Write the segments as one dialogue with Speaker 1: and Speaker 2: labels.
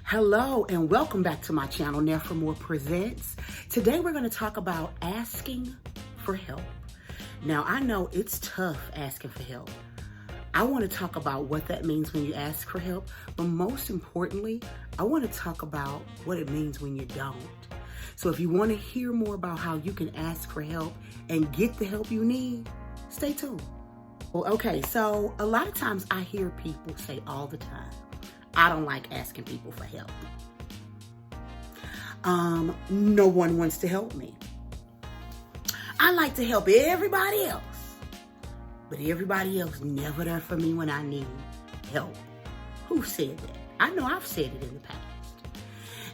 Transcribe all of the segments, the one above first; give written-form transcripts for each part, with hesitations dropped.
Speaker 1: Hello and welcome back to my channel, NefraMoorePresents. Today we're going to talk about asking for help. Now, I know it's tough asking for help. I want to talk about what that means when you ask for help, but most importantly, I want to talk about what it means when you don't. So if you want to hear more about how you can ask for help and get the help you need, stay tuned. Well, okay, so a lot of times I hear people say all the time, I don't like asking people for help. No one wants to help me. I like to help everybody else, but everybody else never there for me when I need help. Who said that? I know I've said it in the past.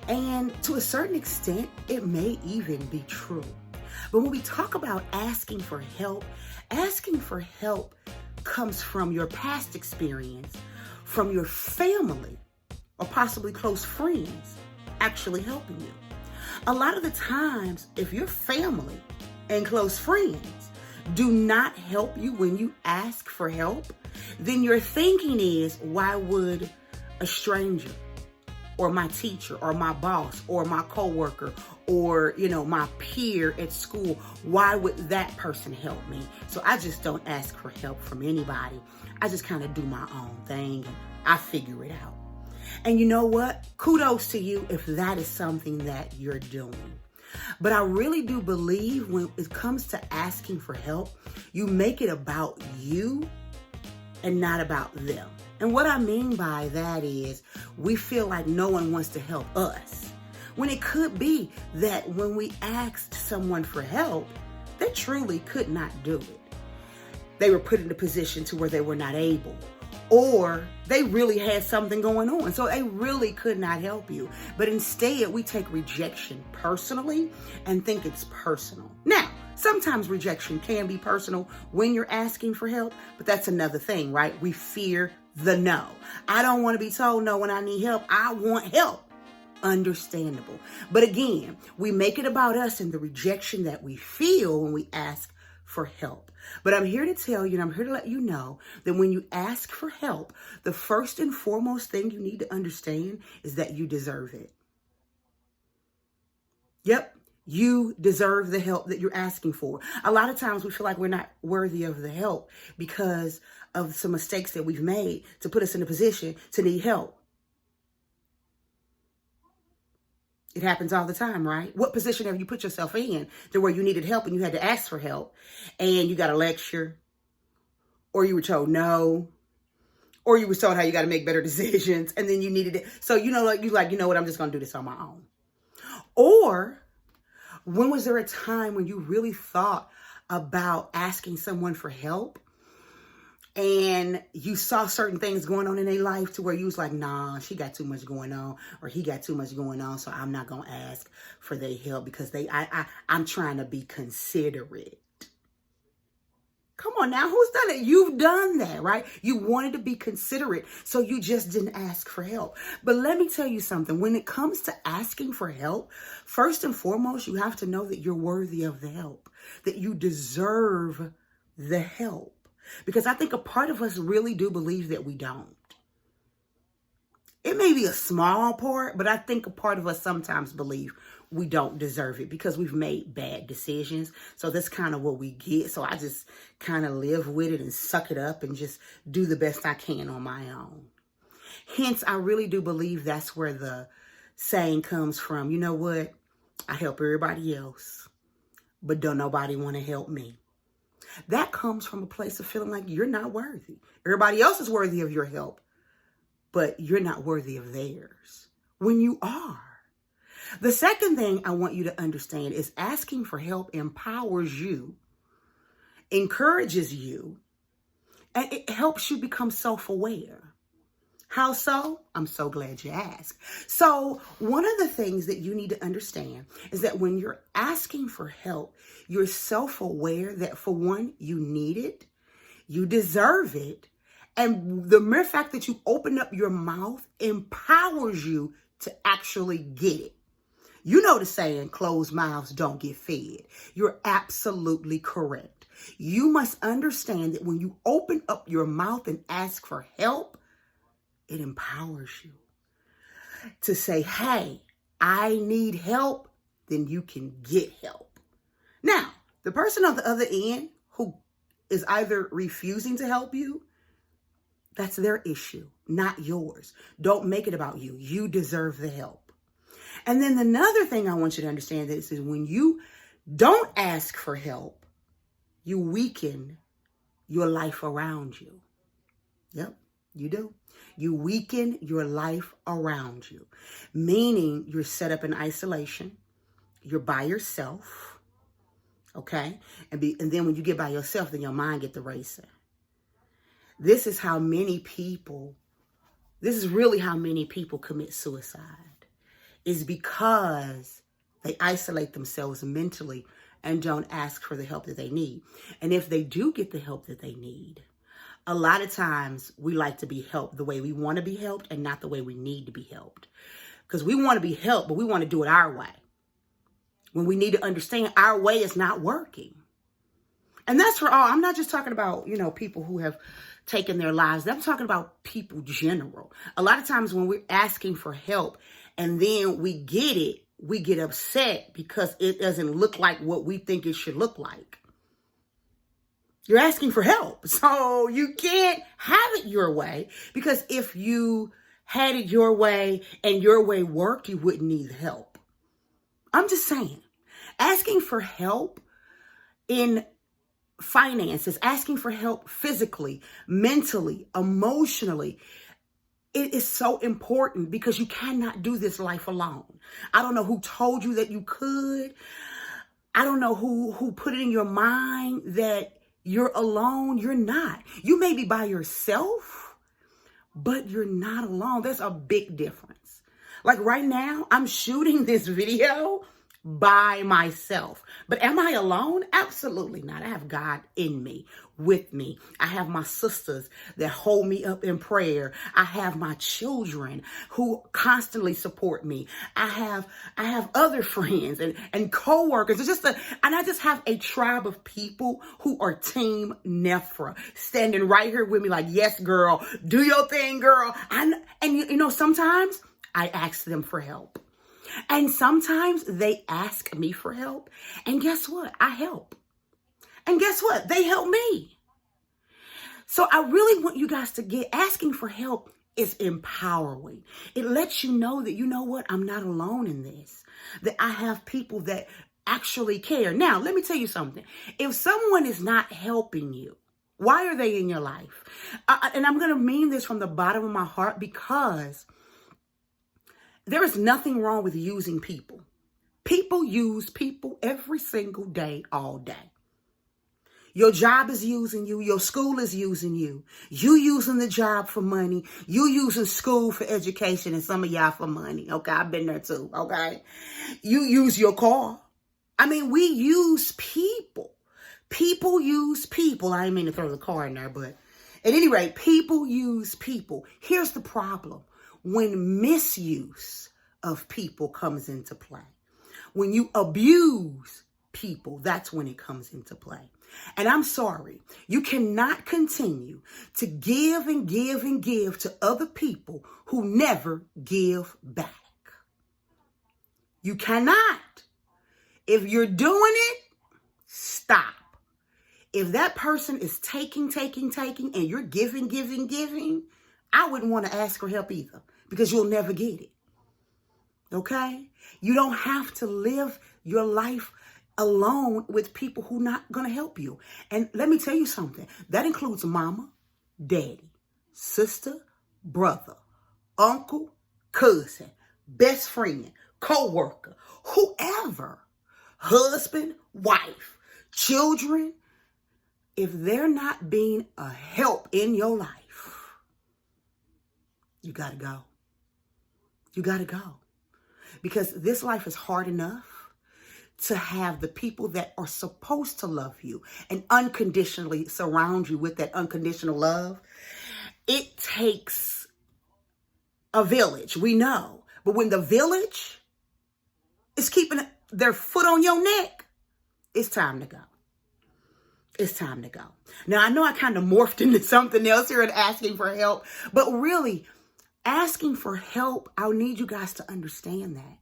Speaker 1: And to a certain extent, it may even be true. But when we talk about asking for help comes from your past experience, from your family, or possibly close friends actually helping you. A lot of the times, if your family and close friends do not help you when you ask for help, then your thinking is, why would a stranger or my teacher or my boss or my coworker or, my peer at school, why would that person help me? So I just don't ask for help from anybody. I just kind of do my own thing and I figure it out. And you know what? Kudos to you if that is something that you're doing. But I really do believe when it comes to asking for help, you make it about you and not about them. And what I mean by that is we feel like no one wants to help us. When it could be that when we asked someone for help, they truly could not do it. They were put in a position to where they were not able, or they really had something going on, so they really could not help you. But instead, we take rejection personally and think it's personal. Now, sometimes rejection can be personal when you're asking for help, but that's another thing, right? We fear the no. I don't want to be told no when I need help. I want help. Understandable. But again, we make it about us and the rejection that we feel when we ask for help. But I'm here to tell you, and I'm here to let you know that when you ask for help, the first and foremost thing you need to understand is that you deserve it. Yep, you deserve the help that you're asking for. A lot of times we feel like we're not worthy of the help because of some mistakes that we've made to put us in a position to need help. It happens all the time, right? What position have you put yourself in to where you needed help and you had to ask for help and you got a lecture, or you were told no, or you were told how you got to make better decisions and then you needed it. So, you know what, I'm just going to do this on my own. Or when was there a time when you really thought about asking someone for help and you saw certain things going on in their life to where you was like, nah, she got too much going on, or he got too much going on, so I'm not going to ask for their help because I'm trying to be considerate. Come on now, who's done it? You've done that, right? You wanted to be considerate, so you just didn't ask for help. But let me tell you something. When it comes to asking for help, first and foremost, you have to know that you're worthy of the help, that you deserve the help. Because I think a part of us really do believe that we don't. It may be a small part, but I think a part of us sometimes believe we don't deserve it because we've made bad decisions. So that's kind of what we get. So I just kind of live with it and suck it up and just do the best I can on my own. Hence, I really do believe that's where the saying comes from. You know what? I help everybody else, but don't nobody want to help me. That comes from a place of feeling like you're not worthy. Everybody else is worthy of your help, but you're not worthy of theirs when you are. The second thing I want you to understand is asking for help empowers you, encourages you, and it helps you become self-aware. How so? I'm so glad you asked. So one of the things that you need to understand is that when you're asking for help, you're self-aware that, for one, you need it, you deserve it, and the mere fact that you open up your mouth empowers you to actually get it. You know the saying, closed mouths don't get fed. You're absolutely correct. You must understand that when you open up your mouth and ask for help, it empowers you to say, hey, I need help, then you can get help. Now, the person on the other end who is either refusing to help you, that's their issue, not yours. Don't make it about you. You deserve the help. And then another thing I want you to understand is when you don't ask for help, you weaken your life around you. Yep, you do. You weaken your life around you, meaning you're set up in isolation. You're by yourself, okay? And then when you get by yourself, then your mind gets to racing. This is really how many people commit suicide, is because they isolate themselves mentally and don't ask for the help that they need. And if they do get the help that they need, a lot of times we like to be helped the way we want to be helped and not the way we need to be helped. Because we want to be helped, but we want to do it our way. When we need to understand our way is not working. And that's for all. I'm not just talking about, people who have taken their lives. I'm talking about people general. A lot of times when we're asking for help and then we get it, we get upset because it doesn't look like what we think it should look like. You're asking for help. So you can't have it your way, because if you had it your way and your way worked, you wouldn't need help. I'm just saying, asking for help in finances, asking for help physically, mentally, emotionally, it is so important, because you cannot do this life alone. I don't know who told you that you could. I don't know who put it in your mind that you're alone. You're not. You may be by yourself, but you're not alone. There's a big difference. Like right now, I'm shooting this video by myself. But am I alone? Absolutely not. I have God in me, with me. I have my sisters that hold me up in prayer. I have my children who constantly support me. I have other friends and co-workers. And I just have a tribe of people who are Team Nefra, standing right here with me like, yes, girl, do your thing, girl. And sometimes I ask them for help. And sometimes they ask me for help. And guess what? I help. And guess what? They help me. So I really want you guys to get asking for help is empowering. It lets you know that, you know what? I'm not alone in this. That I have people that actually care. Now, let me tell you something. If someone is not helping you, why are they in your life? And I'm going to mean this from the bottom of my heart, because there is nothing wrong with using people. People use people every single day, all day. Your job is using you. Your school is using you. You using the job for money. You using school for education, and some of y'all for money. Okay, I've been there too. Okay. You use your car. I mean, we use people. People use people. I didn't mean to throw the car in there, but at any rate, people use people. Here's the problem. When misuse of people comes into play, when you abuse people, that's when it comes into play. And I'm sorry, you cannot continue to give and give and give to other people who never give back. You cannot. If you're doing it, stop. If that person is taking, and you're giving, I wouldn't want to ask for help either, because you'll never get it. Okay? You don't have to live your life alone with people who not going to help you. And let me tell you something. That includes mama, daddy, sister, brother, uncle, cousin, best friend, co-worker, whoever, husband, wife, children. If they're not being a help in your life, you got to go. You got to go. Because this life is hard enough to have the people that are supposed to love you and unconditionally surround you with that unconditional love. It takes a village, we know. But when the village is keeping their foot on your neck, it's time to go. it's time to go. Now, I know I kind of morphed into something else here and asking for help, but really, asking for help, I need you guys to understand that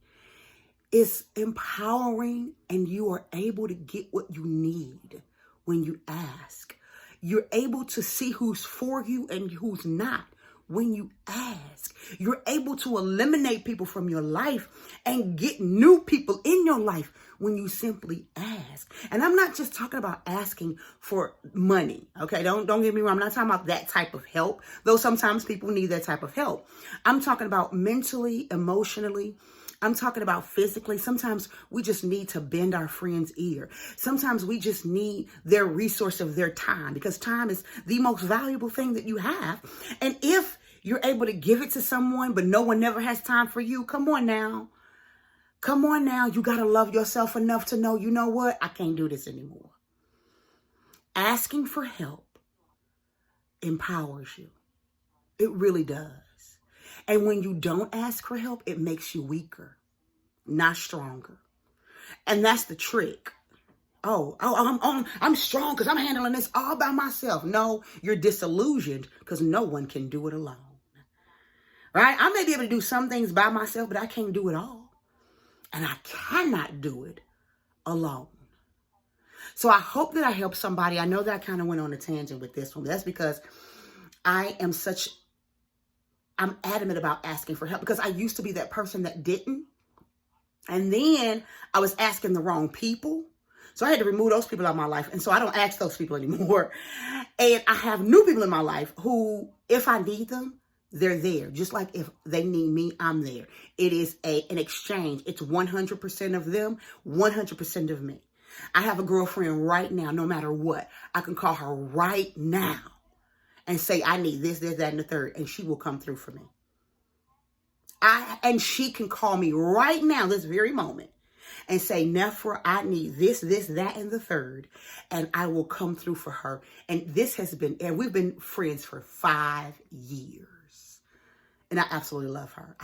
Speaker 1: it's empowering and you are able to get what you need when you ask. You're able to see who's for you and who's not when you ask. You're able to eliminate people from your life and get new people in your life when you simply ask. And I'm not just talking about asking for money. Okay, don't get me wrong. I'm not talking about that type of help, though sometimes people need that type of help. I'm talking about mentally, emotionally. I'm talking about physically. Sometimes we just need to bend our friend's ear. Sometimes we just need their resource of their time, because time is the most valuable thing that you have. And if you're able to give it to someone, but no one never has time for you, come on now. Come on now. You got to love yourself enough to know, you know what? I can't do this anymore. Asking for help empowers you. It really does. And when you don't ask for help, it makes you weaker, not stronger. And that's the trick. I'm strong because I'm handling this all by myself. No, you're disillusioned because no one can do it alone. Right? I may be able to do some things by myself, but I can't do it all. And I cannot do it alone. So I hope that I helped somebody. I know that I kind of went on a tangent with this one, but that's because I'm adamant about asking for help, because I used to be that person that didn't. And then I was asking the wrong people. So I had to remove those people out of my life. And so I don't ask those people anymore. And I have new people in my life who, if I need them, they're there. Just like if they need me, I'm there. It is an exchange. It's 100% of them, 100% of me. I have a girlfriend right now, no matter what. I can call her right now and say, I need this, that, and the third, and she will come through for me. And she can call me right now, this very moment, and say, Nefra, I need this, that, and the third, and I will come through for her. And we've been friends for 5 years. And I absolutely love her.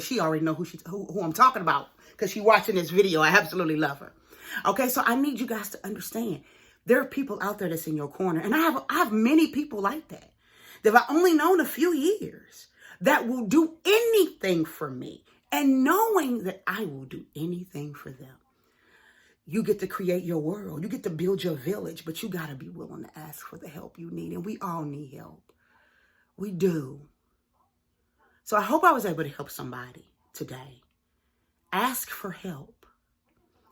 Speaker 1: She already know who I'm talking about, because she's watching this video. I absolutely love her. Okay, so I need you guys to understand. There are people out there that's in your corner. And I have many people like that I've only known a few years that will do anything for me. And knowing that I will do anything for them. You get to create your world. You get to build your village. But you got to be willing to ask for the help you need. And we all need help. We do. So I hope I was able to help somebody today. Ask for help.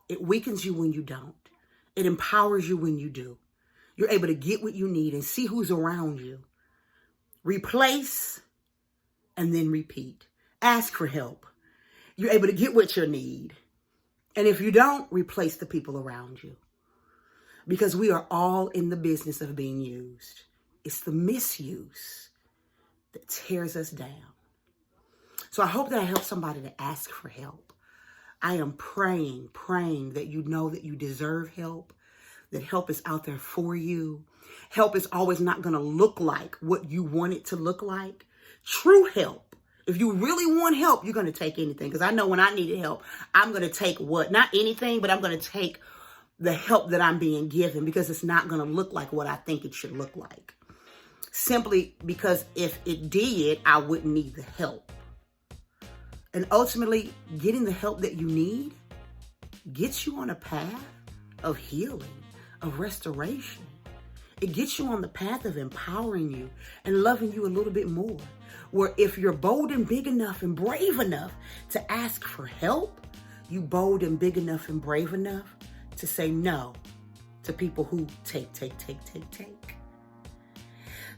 Speaker 1: It weakens you when you don't. It empowers you when you do. You're able to get what you need and see who's around you. Replace and then repeat. Ask for help. You're able to get what you need. And if you don't, replace the people around you. Because we are all in the business of being used. It's the misuse that tears us down. So I hope that I helped somebody to ask for help. I am praying that you know that you deserve help, that help is out there for you. Help is always not going to look like what you want it to look like. True help. If you really want help, you're going to take anything. Because I know when I needed help, I'm going to take not anything, but I'm going to take the help that I'm being given, because it's not going to look like what I think it should look like. Simply because if it did, I wouldn't need the help. And ultimately, getting the help that you need gets you on a path of healing, of restoration. It gets you on the path of empowering you and loving you a little bit more. Where if you're bold and big enough and brave enough to ask for help, you bold and big enough and brave enough to say no to people who take.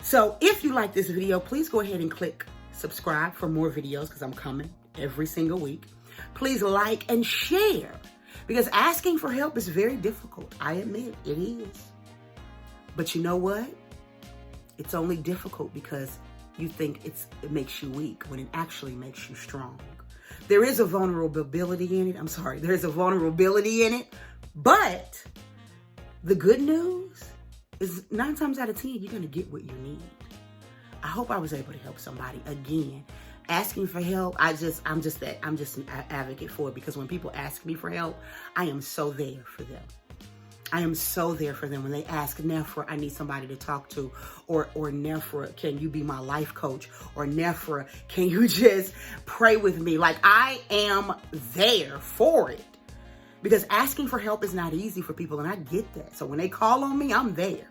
Speaker 1: So if you like this video, please go ahead and click subscribe for more videos, because I'm coming every single week. Please like and share, because asking for help is very difficult. I admit it is. But you know what? It's only difficult because you think it makes you weak, when it actually makes you strong. There is a vulnerability in it. There's a vulnerability in it. But the good news is 9 times out of 10, you're going to get what you need. I hope I was able to help somebody. Again, asking for help, I'm just an advocate for it, because when people ask me for help, I am so there for them. I am so there for them when they ask, Nefra, I need somebody to talk to, or Nefra, can you be my life coach? Or Nefra, can you just pray with me? Like, I am there for it, because asking for help is not easy for people, and I get that. So when they call on me, I'm there.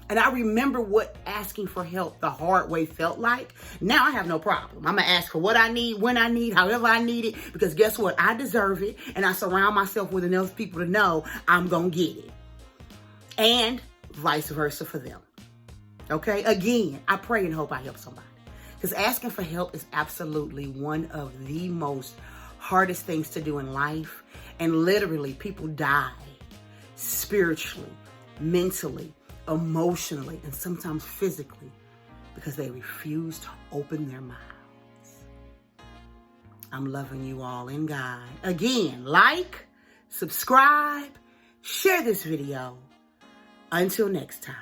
Speaker 1: And I remember what asking for help the hard way felt like. Now I have no problem. I'm going to ask for what I need, when I need, however I need it. Because guess what? I deserve it. And I surround myself with enough people to know I'm going to get it. And vice versa for them. Okay? Again, I pray and hope I help somebody. Because asking for help is absolutely one of the most hardest things to do in life. And literally, people die spiritually, mentally, emotionally, and sometimes physically, because they refuse to open their mouths. I'm loving you all in God. Again, like, subscribe, share this video. Until next time.